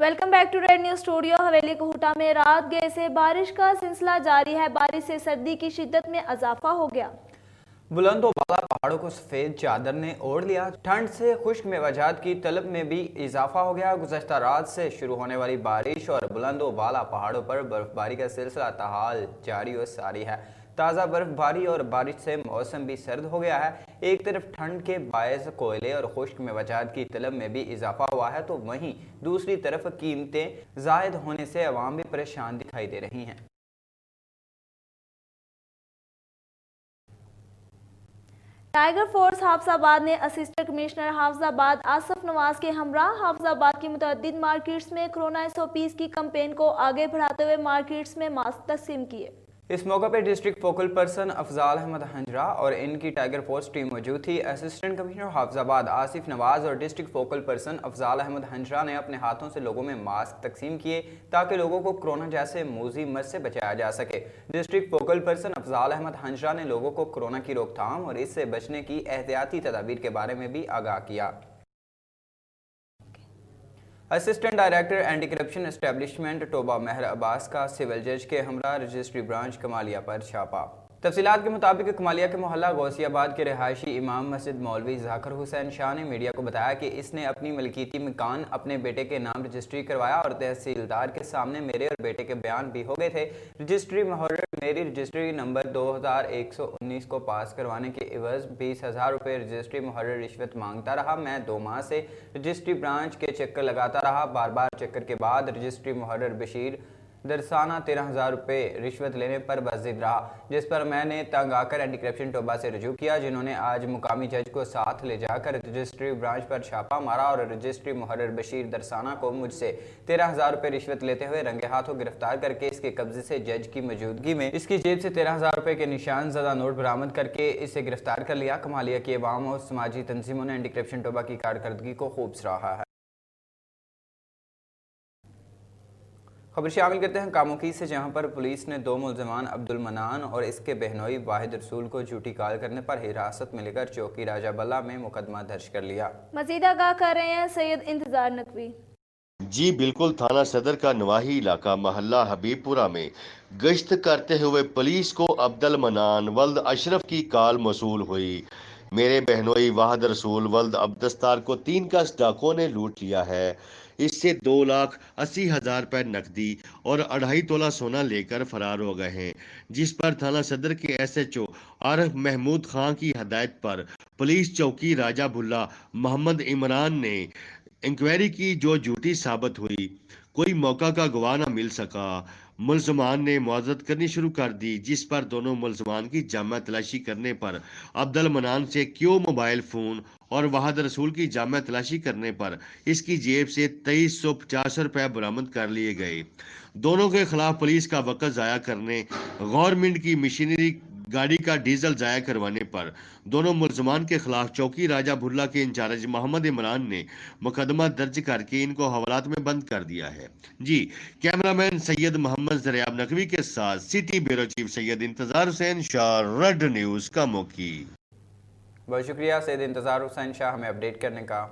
Welcome back to red news studio. Haveli Kahuta में रात गए से बारिश का सिलसिला जारी है। बारिश से सर्दी की शिद्दत में इजाफा हो गया। बुलंद व बाला पहाड़ों को सफ़ेद चादर ने ओढ़ लिया। ठंड से खुश्क मेवाजात की तलब में भी इजाफा हो गया। गुज़श्ता रात से शुरू होने वाली बारिश और बुलंद व बाला पहाड़ों पर बर्फबारी का सिलसिला ताहाल जारी व सारी है। ताज़ा बर्फबारी और बारिश से मौसम भी सर्द हो गया है। एक तरफ ठंड के बायस कोयले और खुश्क मेवाजात की तलब में भी इजाफा हुआ है, तो वहीं दूसरी तरफ कीमतें ज़ायद होने से अवाम भी परेशान दिखाई दे रही हैं। टाइगर फोर्स हाफजाबाद ने असिस्टेंट कमिश्नर हाफजाबाद आसिफ नवाज के हमराह हाफजाबाद की मुतअद्दिद मार्केट्स में कोरोना SOPs की कैंपेन को आगे बढ़ाते हुए मार्केट्स में मास्क तकसीम किए। इस मौके पर district focal person Afzal Ahmad Hanjra और इनकी टाइगर फोर्स टीम मौजूद थी। असिस्टेंट कमिश्नर हाफजाबाद आसिफ नवाज और district focal person Afzal Ahmad Hanjra ने अपने हाथों से लोगों में मास्क तकसीम किए ताकि लोगों को कोरोना जैसे मूजी मर्ज से बचाया जा सके। District focal person Afzal Ahmad Hanjra ने लोगों को कोरोना की रोकथाम और इससे बचने की एहतियाती तदाबीर के बारे में भी आगाह किया। Assistant director anti corruption establishment Toba Mehar Abbas का सिविल जज के हमरा रजिस्ट्री ब्रांच कमालिया पर छापा। तफसीलात के मुताबिक कमालिया के मोहल्ला गौसियाबाद के रिहायशी इमाम मस्जिद मौलवी जाकिर हुसैन शाह ने मीडिया को बताया कि इसने अपनी मलकीती मकान अपने बेटे के नाम रजिस्ट्री करवाया और तहसीलदार के सामने मेरे और बेटे के बयान भी हो गए थे। रजिस्ट्री मुहर्रर मेरी रजिस्ट्री नंबर 2119 को पास करवाने के एवज 20,000 रुपये रजिस्ट्री मुहर्रर रिश्वत मांगता रहा। मैं 2 माह से रजिस्ट्री ब्रांच के चक्कर लगाता रहा। बार बार चक्कर के बाद रजिस्ट्री मुहर्रर बशीर दरसाना 13,000 रुपये रिश्वत लेने पर बज़िद रहा, जिस पर मैंने तंग आकर एंटी करप्शन टोबा से रजू किया, जिन्होंने आज मुकामी जज को साथ ले जाकर रजिस्ट्री ब्रांच पर छापा मारा और रजिस्ट्री मुहर्रर बशीर दरसाना को मुझसे 13,000 रुपये रिश्वत लेते हुए रंगे हाथों गिरफ्तार करके इसके कब्जे से जज की मौजूदगी में इसकी जेब से 13,000 रुपये के निशान ज़दा नोट बरामद करके इसे गिरफ्तार कर लिया। कमालिया की अवाम और समाजी तंजीमों ने एंटी करप्शन टोबा की कारकर्दगी को खूब सराहा है। खबर शामिल करते हैं कामोकी से, जहां पर पुलिस ने 2 मुलजमान अब्दुल मनान और इसके बहनोई वाहिद रसूल को झूठी कॉल करने पर हिरासत में लेकर चौकी राजा बल्ला में मुकदमा दर्ज कर लिया। मजीद आगाह कर रहे हैं सैयद इंतजार नकवी। जी बिल्कुल, थाना सदर का नवाही इलाका मोहल्ला हबीबपुरा में गश्त करते हुए पुलिस को अब्दुल मनान वल्द अशरफ की कॉल मौसूल हुई। मेरे बहनोई वाहिद रसूल वल्द अब्दस्तार को 3 का डाकुओं ने लूट लिया है। इससे 2,80,000 रुपए नकदी और 2.5 तोला सोना लेकर फरार हो गए हैं, जिस पर थाना सदर के SHO आरिफ महमूद खान की हदायत पर पुलिस चौकी राजा बुल्ला मोहम्मद इमरान ने इंक्वायरी की, जो झूठी साबित हुई। कोई मौका का गवाह न मिल सका। मुलजमान ने मुआवजत करनी शुरू कर दी, जिस पर दोनों मुलजमान की जामा तलाशी करने पर अब्दुल मनान से क्यों मोबाइल फोन और वाहिद रसूल की जामा तलाशी करने पर इसकी जेब से 2350 रुपए बरामद कर लिए गए। दोनों के खिलाफ पुलिस का वक्त जाया करने, गवर्नमेंट की मशीनरी गाड़ी का डीजल जाया करवाने पर दोनों मुलजमान के खिलाफ चौकी राजा भुल्ला के इंचार्ज मोहम्मद इमरान ने मुकदमा दर्ज करके इनको हवालात में बंद कर दिया है। जी, कैमरामैन सैयद मोहम्मद जरियाब नकवी के साथ सिटी ब्यूरो चीफ सैयद इंतजार हुसैन शाह, रेड न्यूज कामोकी। बहुत शुक्रिया सैयद इंतजार हुसैन शाह हमें अपडेट करने का।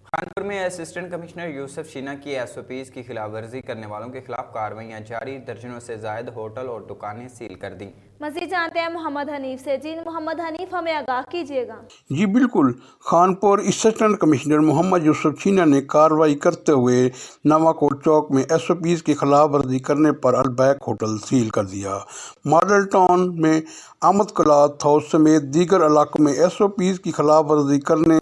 खानपुर में असिस्टेंट कमिश्नर यूसुफ शीना की SOPs की खिलाफ वर्जी करने वालों के खिलाफ कार्रवाइयां जारी। दर्जनों से जायद होटल और दुकानें सील कर दी। मजीद जानते हैं मोहम्मद हनीफ से। जी मोहम्मद हनीफ, हमें आगाह कीजिएगा। जी बिल्कुल, खानपुर असिस्टेंट कमिश्नर मोहम्मद यूसुफ शीना ने कार्रवाई करते हुए नवाकोट चौक में SOPs की खिलाफ वर्जी करने पर अलबैक होटल सील कर दिया। मॉडल टाउन में अहमद क्लॉथ हाउस समेत दीगर इलाकों में SOPs की खिलाफ वर्जी करने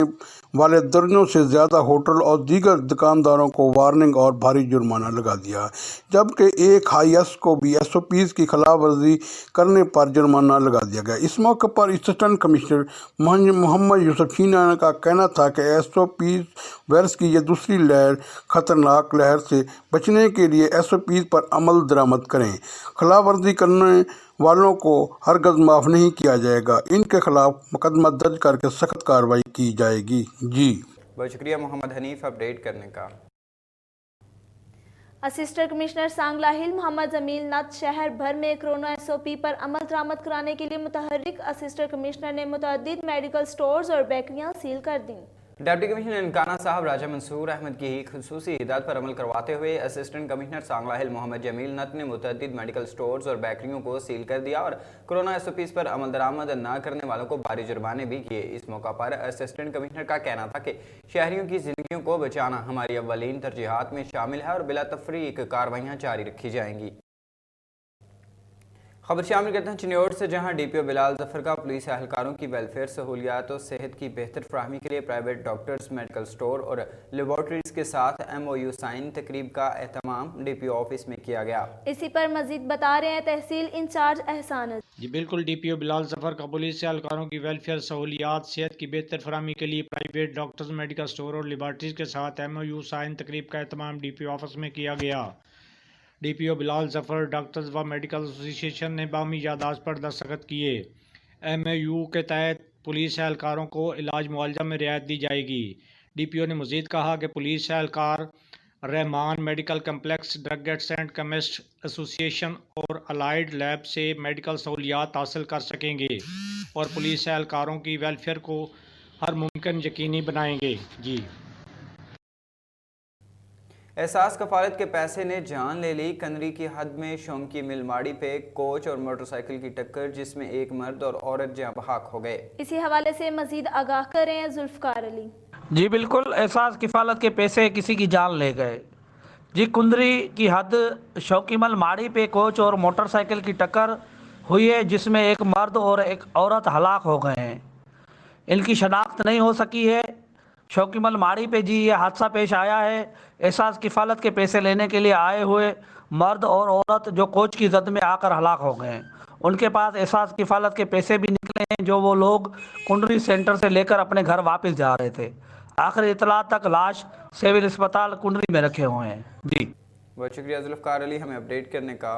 वाले दर्जनों से ज़्यादा होटल और दीगर दुकानदारों को वार्निंग और भारी जुर्माना लगा दिया, जबकि एक हाईएस्ट को भी SOPs की खिलाफ वर्जी करने पर जुर्माना लगा दिया गया। इस मौके पर असिस्टेंट कमिश्नर मोहम्मद यूसुफ शीना का कहना था कि SOPs वायरस की यह दूसरी लहर खतरनाक लहर से बचने के लिए SOPs पर अमल दरामद करें। खिलाफ वर्जी करने वालों को हरगज माफ़ नहीं किया जाएगा। इनके खिलाफ मुकदमा दर्ज करके सख्त कार्रवाई की जाएगी। जी बहुत शुक्रिया मोहम्मद हनीफ अपडेट करने का। असिस्टेंट कमिश्नर सांगला हिल मोहम्मद जमील नत शहर भर में कोरोना SOP पर अमल दरामद कराने के लिए मुतहर्रिक। असिस्टेंट कमिश्नर ने मुतअद्दिद मेडिकल स्टोर्स और बेकरियां सील कर दी। डिप्टी कमिश्नर ननकाना साहब राजा मंसूर अहमद की खुसूसी हिदायत पर अमल करवाते हुए असिस्टेंट कमिश्नर सांगला हिल मोहम्मद जमील नत ने मुतअद्दिद मेडिकल स्टोर्स और बेकरियों को सील कर दिया और कोरोना SOPs पर अमल दरामद न करने वालों को भारी जुर्माने भी किए। इस मौका पर असिस्टेंट कमिश्नर का कहना था कि शहरियों की जिंदगियों को बचाना हमारी अव्वलीन तरजीहात में शामिल है और बिला तफरीक कार्रवाइयाँ जारी रखी जाएंगी। खबर शामिल करते हैं चिन्नौर से, जहां DPO बिलाल जफर का पुलिस एहलकारों की वेलफेयर सहूलियात और सेहत की बेहतर फराहमी के लिए प्राइवेट डॉक्टर्स, मेडिकल स्टोर और लेबॉर्ट्रीज के साथ MOU साइन तकरीब का एहतमाम DPO ऑफिस में किया गया। इसी पर मजीद बता रहे हैं तहसील इंचार्ज एहसान। जी बिल्कुल, DPO बिलाल जफर का पुलिस एहलकारों की वेलफेयर सहूलियात, सेहत की बेहतर फराहमी के लिए प्राइवेट डॉक्टर्स, मेडिकल स्टोर और लेबॉर्ट्रीज के साथ MOU साइन तकरीब का एहतमाम DPO ऑफिस में किया गया। DPO बिलाल जफर डॉक्टर्स व मेडिकल एसोसिएशन ने बामी यादाश्त पर दस्तखत किए। MOU के तहत पुलिस एहलकारों को इलाज मुआवजा में रियायत दी जाएगी। DPO ने मजीद कहा कि पुलिस एहलकार Rahman medical complex, drug and chemist association और अलाइड लैब से मेडिकल सहूलियात हासिल कर सकेंगे और पुलिस एहलकारों की वेलफेयर को हर मुमकिन यकीनी बनाएंगे। जी एहसास कफालत के पैसे ने जान ले ली। कंदरी की हद में शौकी मिलमाड़ी पे कोच और मोटरसाइकिल की टक्कर, जिसमें एक मर्द और औरत जाँ बहक हो गए। इसी हवाले से मजीद आगाह कर रहे हैं जुल्फकार अली। जी बिल्कुल, एहसास किफ़ालत के पैसे किसी की जान ले गए। जी कुंदरी की हद शौकीमल माड़ी पे कोच और मोटरसाइकिल की टक्कर हुई है, जिसमें एक मर्द और एक औरत हलाक हो गए हैं। इनकी शनाख्त नहीं हो सकी है। शौकीमल माड़ी पे जी ये हादसा पेश आया है। एहसास किफ़ालत के पैसे लेने के लिए आए हुए मर्द और औरत जो कोच की जद में आकर हलाक हो गए हैं, उनके पास एहसास किफ़ालत के पैसे भी निकले हैं जो वो लोग कुंडरी सेंटर से लेकर अपने घर वापस जा रहे थे। आखिरी इतला तक लाश सिविल अस्पताल कुंडरी में रखे हुए हैं। जी बहुत शुक्रिया जुल्फकार अली हमें अपडेट करने का।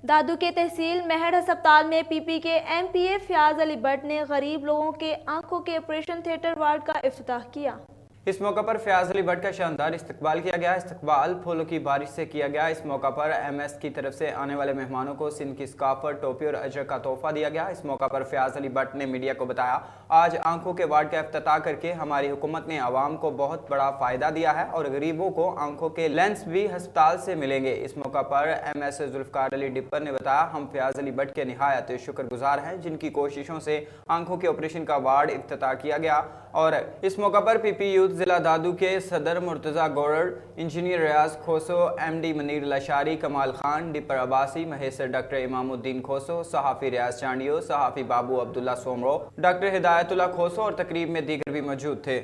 दादू के तहसील मेहर अस्पताल में PP के MPA फयाज अली भट्ट ने गरीब लोगों के आंखों के ऑपरेशन थिएटर वार्ड का इफ्तिताह किया। इस मौका पर फयाज अली भट्ट का शानदार इस्तकबाल किया गया। इस्तकबाल फूलों की बारिश से किया गया। इस मौका पर MS की तरफ से आने वाले मेहमानों को सिंध की स्कार्फ, टोपी और अजर का तोहफा दिया गया। इस मौका पर फयाज अली भट्ट ने मीडिया को बताया, आज आंखों के वार्ड का इफ्तिताह करके हमारी हुकूमत ने आवाम को बहुत बड़ा फ़ायदा दिया है और गरीबों को आंखों के लेंस भी हस्पताल से मिलेंगे। इस मौका पर MS जुल्फकार अली डिप्पर ने बताया, हम फयाज अली भट्ट के निहायत शुक्रगुजार हैं जिनकी कोशिशों से आंखों के ऑपरेशन का वार्ड इफ्तिताह किया गया। और इस मौका पर PP यूथ जिला दादू के सदर मुर्तज़ा गौरड, इंजीनियर रियाज खोसो, MD मनीर लशारी, कमाल खान, डिपर अब्बासी, महेसर डॉक्टर इमामुद्दीन खोसो, सहाफ़ी रियाज चांडियो, सहाफ़ी बाबू अब्दुल्ला सोमरो, डॉक्टर हिदायतुल्लाह खोसो और तकरीब में दीगर भी मौजूद थे।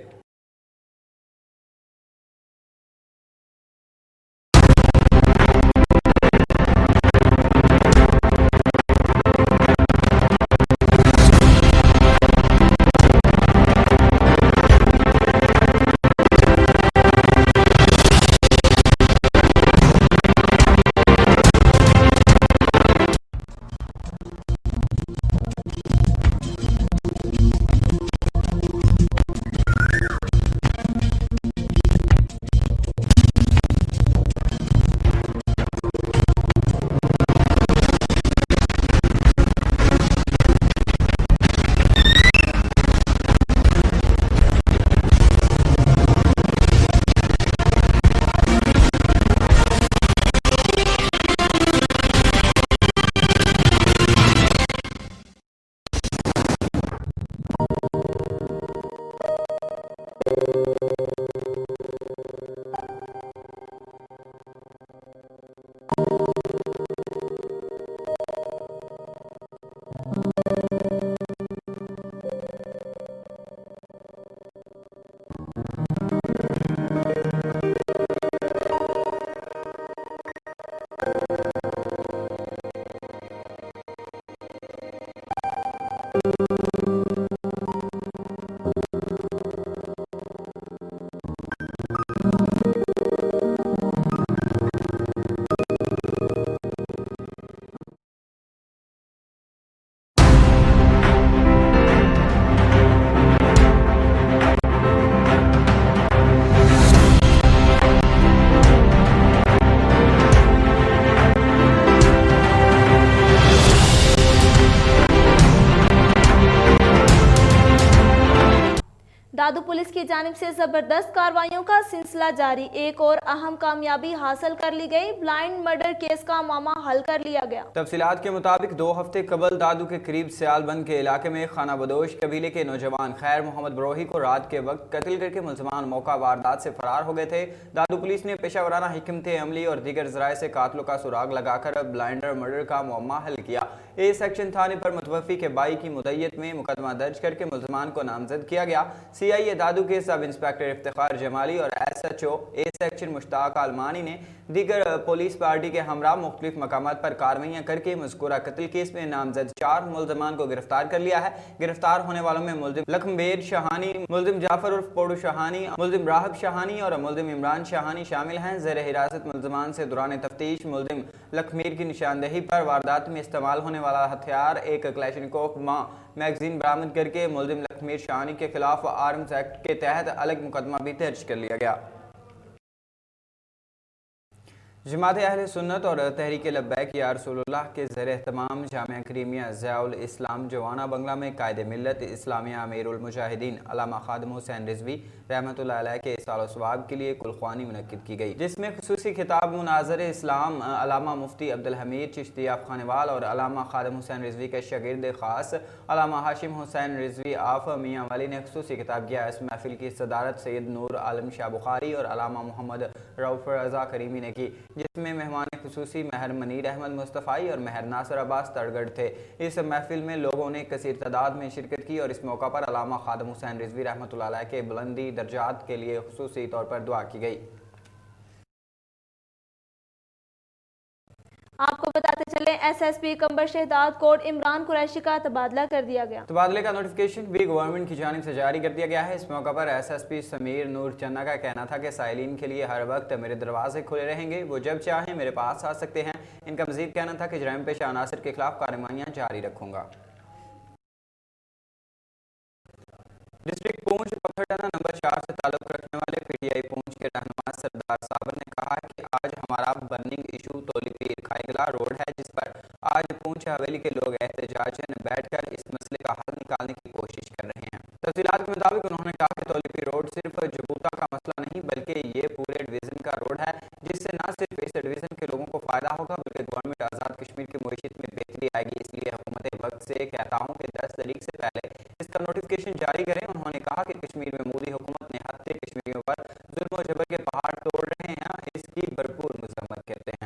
पुलिस की जानिब से जबरदस्त कार्रवाइयों का सिलसिला जारी। एक और अहम कामयाबी हासिल कर ली गई, ब्लाइंड मर्डर केस का मामला हल कर लिया गया। तफसीलात के मुताबिक 2 हफ्ते कबल दादू के करीब सियालबंद के इलाके में खाना बदोश कबीले के नौजवान खैर मोहम्मद बरोही को रात के वक्त कत्ल करके मुलजमान मौका वारदात से फरार हो गए थे। दादू पुलिस ने पेशावराना हिकमत अमली और दीगर जराए से कातलों का सुराग लगाकर ब्लाइंडर मर्डर का मामला हल किया। ए सेक्शन थाने पर मुतवफ़ी के बाई की मुद्दत में मुकदमा दर्ज करके मुलजमान को नामजद किया गया। CI दादू के सब इंस्पेक्टर इफ्तिखार जमाली और SHO ए सेक्शन मुश्ताक आलमानी ने दीगर पुलिस पार्टी के हमरा मुख्तलिफ मकामात पर कार्रवाइयाँ करके मज़कूरा कत्ल केस में नामजद 4 मुलजमान को गिरफ्तार कर लिया है। गिरफ्तार होने वालों में मुलजिम लखमबेर शाहानी, मुलजिम जाफर उर्फ पोडू शाहानी, मुलजिम राहब शाहानी और मुलजिम इमरान शाहानी शामिल हैं। ज़ेर हिरासत मुलजमान से दौरान तफ्तीश मुलजिम लखमीर की निशानदही पर वारदात में इस्तेमाल होने वाला हथियार एक क्लैशनिकोव मैगजीन बरामद करके मुलजिम लखमीर शाहानी के खिलाफ आर्म्स एक्ट के तहत अलग मुकदमा भी दर्ज कर लिया गया। जमात अहले सुन्नत और तहरीक लब्बैक या रसूलुल्लाह के ज़ेर एहतमाम जामिया करीमिया ज़ियाउल इस्लाम जवाना बंगला में कायदे मिल्लत इस्लामिया अमीरुल मुजाहिदीन अल्लामा खादिम हुसैन रिजवी रहमतुल्लाह अलैह के इसाल सवाब के लिए कुलख्वानी मुनक्किद की गई, जिसमें खुसूसी खिताब मुनाज़र इस्लाम अल्लामा मुफ्ती अब्दुल हमीद चिश्ती आफ खानेवाल और अल्लामा खादिम हुसैन रिजवी के शागिर्द खास अल्लामा हाशिम हुसैन रिजवी आफ मियाँ वाली ने खुसूसी खिताब किया। इस महफिल की सदारत सैयद नूर आलम शाह बुखारी और अल्लामा मोहम्मद रऊफ रज़ा करीमी ने की, जिसमें मेहमान खुसूसी महर मनीर अहमद मुस्तफ़ाई और महर नासिर अब्बास तरगढ़ थे। इस महफिल में लोगों ने कसीर तादाद में शिरकत की और इस मौका पर अल्लामा खादिम हुसैन रिजवी रहमतुल्लाह अलैह के बुलंदी दर्जात के लिए खुसूसी तौर पर दुआ की गई। आपको बताते चले SSP कंबर शहदाद कोट इमरान कुरैशी का तबादला कर दिया गया। तबादले का नोटिफिकेशन भी गवर्नमेंट की जानिब से जारी कर दिया गया है। इस मौका पर SSP समीर नूर चन्ना का कहना था कि साइलिन के लिए हर वक्त मेरे दरवाजे खुले रहेंगे, वो जब चाहें मेरे पास आ सकते हैं। इनका मजीद कहना था कि जराइम पेशा अनासर के खिलाफ कार्रवाइयाँ जारी रखूंगा। डिस्ट्रिक्ट पूंछ पत्थरडाना नंबर 4 से ताल्लुक रखने वाले PTI पूंछ के रहनुमा सरदार साबर ने कहा कि आज हमारा बर्निंग इशू तोली पीर खाईगला रोड है, जिस पर आज पूंछ हवेली के लोग एहतजाजन बैठकर इस मसले का हल निकालने की कोशिश कर रहे हैं। तफसीलात के मुताबिक उन्होंने कहा कि तोली पीर रोड सिर्फ जबूता का मसला नहीं बल्कि ये पूरे डिवीजन का रोड है, जिससे न सिर्फ इस डिवीजन के लोगों को फायदा होगा बल्कि गवर्नमेंट आज़ाद कश्मीर की मईशत में बेहतरी आएगी। इसलिए हुकूमत वक्त से कहता हूँ कि 10 तारीख से पहले इसका नोटिफिकेशन जारी करें। उन्होंने कहा कि कश्मीर में मोदी हुकूमत ने हत्ते कश्मीरियों पर जुल्म और जबर के पहाड़ तोड़ रहे हैं, इसकी भरपूर मजम्मत करते हैं।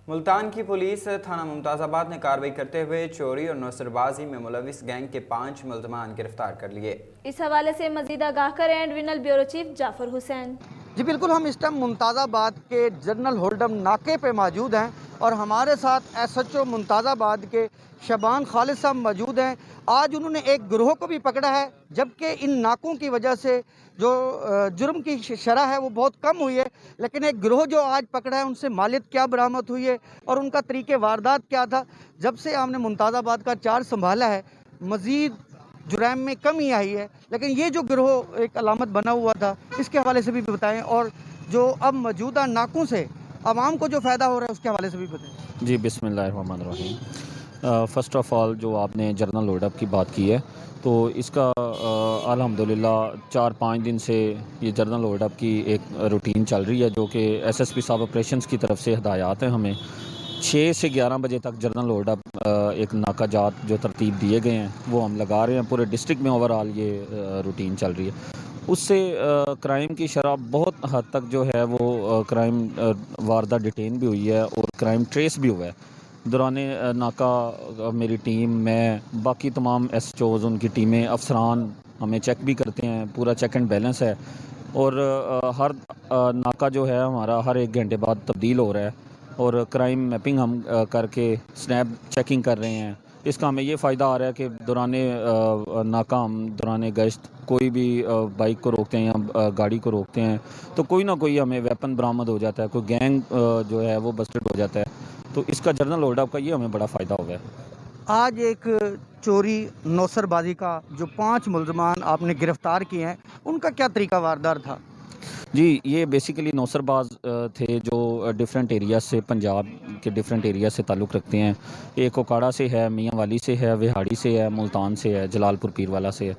मुल्तान की पुलिस थाना मुमताज़ाबाद ने कार्रवाई करते हुए चोरी और नौसरबाजी में मुलविस गैंग के 5 मुलजमान गिरफ्तार कर लिए। इस हवाले से मजीद आगाह करें एडमिनल ब्यूरो चीफ जाफर हुसैन। जी बिल्कुल, हम इस टाइम मुमताज़ाबाद के जनरल होल्डम नाके पे मौजूद हैं और हमारे साथ SHO मुमताज़ाबाद के शबान खालिद साहब मौजूद हैं। आज उन्होंने एक गिरोह को भी पकड़ा है, जबकि इन नाकों की वजह से जो जुर्म की शरह है वो बहुत कम हुई है, लेकिन एक गिरोह जो आज पकड़ा है उनसे मालियत क्या बरामद हुई है और उनका तरीके वारदात क्या था। जब से हमने मुमताज़ाबाद का चार्ज संभाला है मज़ीद जुर्म में कमी आई है, लेकिन ये जो गिरोह एक अलामत बना हुआ था इसके हवाले से भी बताएं और जो अब मौजूदा नाकों से आवाम को जो फ़ायदा हो रहा है उसके हवाले से भी बताएं। जी बिस्मिल्लाहिर्रहमानिर्रहीम। फ़र्स्ट ऑफ़ ऑल जो आपने जर्नल लोडअप की बात की है तो इसका अल्हम्दुलिल्लाह 4-5 दिन से ये जर्नल लोडअप की एक रूटीन चल रही है, जो कि SSP साहब ऑपरेशंस की तरफ से हदायत हैं हमें 6 से 11 बजे तक जर्नल लोडअप एक नाकाजात जो तरतीब दिए गए हैं वो हम लगा रहे हैं। पूरे डिस्ट्रिक्ट में ओवरऑल ये रूटीन चल रही है। उससे क्राइम की शरह बहुत हद तक जो है वो क्राइम वारदात डिटेन भी हुई है और क्राइम ट्रेस भी हुआ है। दौरान नाका मेरी टीम, मैं, बाकी तमाम SHOs, उनकी टीमें, अफसरान हमें चेक भी करते हैं, पूरा चेक एंड बैलेंस है और हर नाका जो है हमारा हर 1 घंटे बाद तब्दील हो रहा है और क्राइम मैपिंग हम करके स्नैप चेकिंग कर रहे हैं। इसका हमें ये फ़ायदा आ रहा है कि दौरान नाका हम दौरान गश्त कोई भी बाइक को रोकते हैं या गाड़ी को रोकते हैं तो कोई ना कोई हमें वेपन बरामद हो जाता है, कोई गैंग जो है वो बस्टेड हो जाता है। तो इसका जर्नल लोडअप का ये हमें बड़ा फ़ायदा हुआ है। आज एक चोरी नौसरबाजी का जो 5 मुलजमान आपने गिरफ़्तार किए हैं उनका क्या तरीका वारदात था? جی یہ بیسیکلی نوسرباز تھے جو ڈفرینٹ ایریاز سے، پنجاب کے ڈفرینٹ ایریاز سے تعلق رکھتے ہیں. ایک اوکاڑا سے ہے، میاں والی سے ہے، وہاڑی سے ہے، ملتان سے ہے، جلال پور پیر والا سے ہے.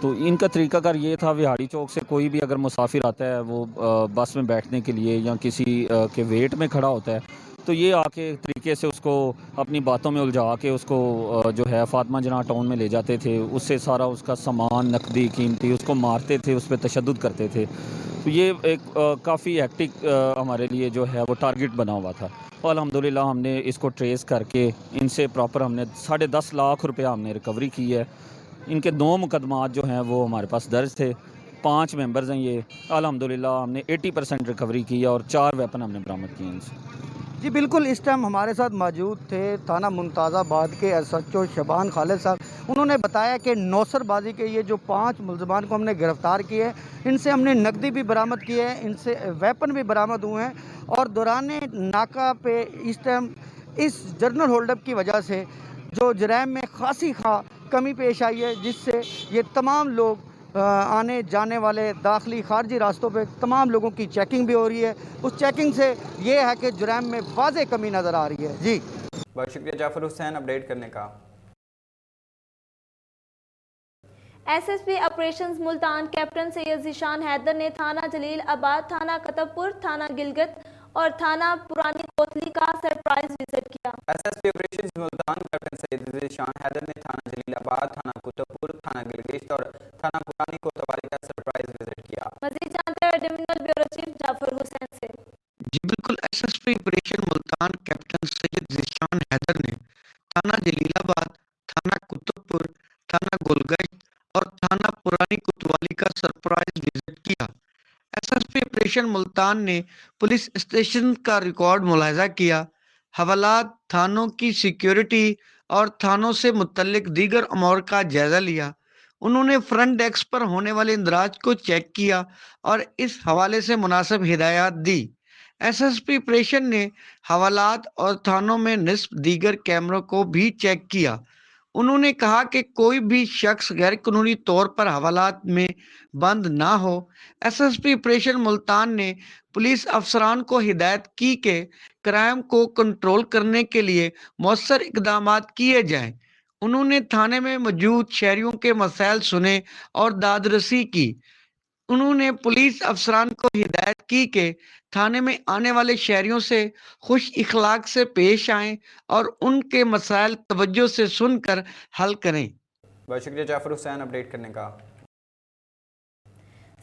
تو ان کا طریقہ کار یہ تھا، وہاڑی چوک سے کوئی بھی اگر مسافر آتا ہے وہ بس میں بیٹھنے کے لیے یا کسی کے ویٹ میں کھڑا ہوتا ہے تو یہ آ کے طریقے سے اس کو اپنی باتوں میں الجھا کے اس کو جو ہے فاطمہ جناح ٹاؤن میں لے جاتے تھے. اس سے سارا اس کا سامان نقدی قیمتی اس کو مارتے تھے، اس پہ تشدد کرتے تھے. تو یہ ایک کافی ہیکٹک ہمارے لیے جو ہے وہ ٹارگٹ بنا ہوا تھا. اور الحمدللہ ہم نے اس کو ٹریس کر کے ان سے پراپر ہم نے 10.5 لاکھ روپیہ ہم نے ریکوری کی ہے. ان کے 2 مقدمات جو ہیں وہ ہمارے پاس درج تھے. 5 ممبرز ہیں یہ. الحمدللہ ہم نے 80% ریکوری کی ہے اور 4 ویپن ہم نے برآمد کیے ہیں ان سے. جی بالکل، اس ٹائم ہمارے ساتھ موجود تھے تھانہ ممتاز آباد کے ایس ایچ او شبان خالد صاحب. انہوں نے بتایا کہ نوسر بازی کے یہ جو 5 ملزمان کو ہم نے گرفتار کیے ہیں، ان سے ہم نے نقدی بھی برآمد کی ہے، ان سے ویپن بھی برآمد ہوئے ہیں. اور دوران ناکہ پہ اس ٹائم اس جرنل ہولڈ اپ کی وجہ سے جو جرائم میں خاصی کمی پیش آئی ہے، جس سے یہ تمام لوگ آنے جانے والے داخلی خارجی راستوں پہ تمام لوگوں کی چیکنگ بھی ہو رہی ہے. اس چیکنگ سے یہ ہے کہ جرائم میں واضح کمی نظر آ رہی ہے. جی بہت شکریہ جعفر حسین اپڈیٹ کرنے کا. S S P operations Multan captain Syed Zeeshan Haider نے تھانہ جلیل آباد، تھانہ قطب پور، تھانہ گلگت اور تھانہ پرانی کوتلی کا سرپرائز وزٹ کیا. S S P operations Multan captain Syed Zeeshan Haider نے تھانہ جلیل آباد، تھانہ قطب پور، تھانہ گلگت اور تھانہ پرانی کوتوالی کا سرپرائز وزٹ کیا. مزید جانتے ہیں divisional bureau chief Jafar Hussain سے. جی بالکل، S S P operation Multan captain Syed Zeeshan Haider نے تھانہ جلیل آباد، تھانہ قطب پور، تھانہ گلگت اور تھانہ پرانی کوتوالی کا سرپرائز وزٹ کیا. S S P operation Multan نے پولیس اسٹیشن کا ریکارڈ ملاحظہ کیا، حوالات، تھانوں کی سیکیورٹی اور تھانوں سے متعلق دیگر امور کا جائزہ لیا. انہوں نے فرنٹ ڈیسک پر ہونے والے اندراج کو چیک کیا اور اس حوالے سے مناسب ہدایات دی. ایس ایس پی آپریشن نے حوالات اور تھانوں میں نصب دیگر کیمروں کو بھی چیک کیا. انہوں نے کہا کہ کوئی بھی شخص غیر قانونی طور پر حوالات میں بند نہ ہو. S S P operation Multan نے پولیس افسران کو ہدایت کی کہ کرائم کو کنٹرول کرنے کے لیے مؤثر اقدامات کیے جائیں. انہوں نے تھانے میں موجود شہریوں کے مسائل سنے اور داد رسی کی. انہوں نے پولیس افسران کو ہدایت کی کہ تھانے میں آنے والے شہریوں سے خوش اخلاق سے پیش آئیں اور ان کے مسائل توجہ سے سن کر حل کریں. بہت شکریہ جعفر حسین اپڈیٹ کرنے کا.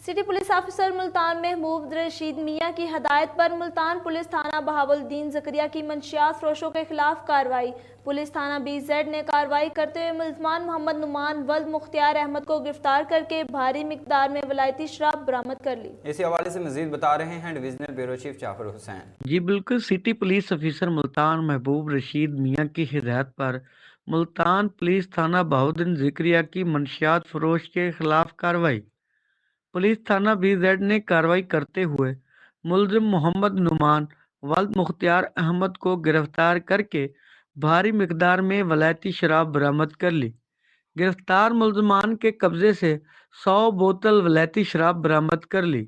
سٹی پولیس آفیسر ملتان محبوب رشید میاں کی ہدایت پر ملتان پولیس تھانہ بہاولدین زکریا کی منشیات فروشوں کے خلاف کارروائی. پولیس تھانہ بی زیڈ نے کارروائی کرتے ہوئے ملزمان محمد نعمان ولد مختار احمد کو گرفتار کر کے بھاری مقدار میں ولایتی شراب برآمد کر لی. اسی حوالے سے مزید بتا رہے ہیں ڈویژنل بیورو چیف جعفر حسین. جی بالکل، سٹی پولیس آفیسر ملتان محبوب رشید میاں کی ہدایت پر ملتان پولیس تھانہ بہاولدین زکریا کی منشیات فروش کے خلاف کارروائی. پولیس تھانہ بی زیڈ نے کارروائی کرتے ہوئے ملزم محمد نعمان ولد مختار احمد کو گرفتار کر کے بھاری مقدار میں ولایتی شراب برآمد کر لی. گرفتار ملزمان کے قبضے سے 100 بوتل ولایتی شراب برآمد کر لی.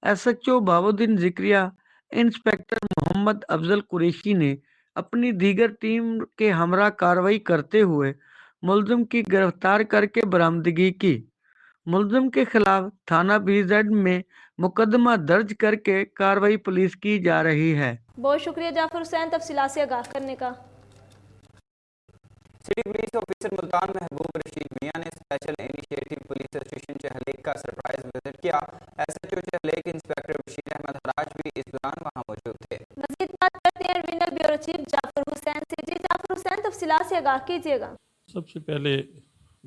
ایس ایچ او بہاولدین زکریا انسپکٹر محمد افضل قریشی نے اپنی دیگر ٹیم کے ہمراہ کارروائی کرتے ہوئے ملزم کی گرفتار کر کے برآمدگی کی. ملزم کے خلاف تھانہ بی زیڈ میں مقدمہ درج کر کے کارروائی پولیس کی جا رہی ہے. بہت شکریہ جعفر حسین تفصیلات سے آگاہ کرنے کا. سٹی پولیس آفیسر ملتان محبوب رشید میاں نے special initiative police station Chehlik کا سرپرائز وزٹ کیا. S H O Chehlik inspector Bashir Ahmad Hiraj بھی اس دوران وہاں موجود تھے. مزید بات کرتے ہیں divisional bureau chief Jafar Hussain سے. جی جعفر حسین تفصیلات سے آگاہ کیجیے گا. سب سے پہلے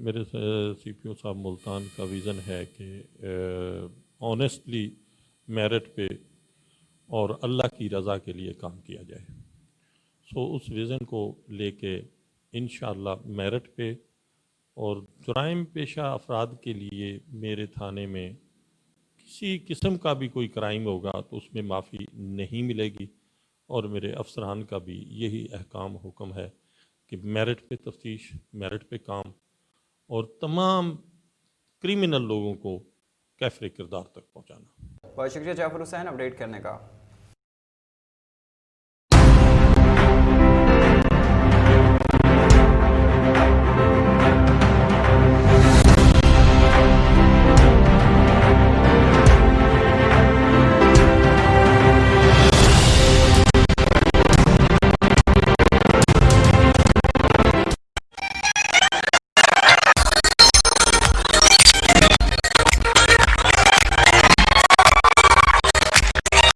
میرے سی پی او صاحب ملتان کا ویژن ہے کہ آنیسٹلی میرٹ پہ اور اللہ کی رضا کے لیے کام کیا جائے. اس ویژن کو لے کے انشاءاللہ میرٹ پہ اور جرائم پیشہ افراد کے لیے میرے تھانے میں کسی قسم کا بھی کوئی کرائم ہوگا تو اس میں معافی نہیں ملے گی. اور میرے افسران کا بھی یہی احکام حکم ہے کہ میرٹ پہ تفتیش، میرٹ پہ کام اور تمام کریمنل لوگوں کو کیفر کردار تک پہنچانا. बहुत शुक्रिया जाफर हुसैन अपडेट करने का।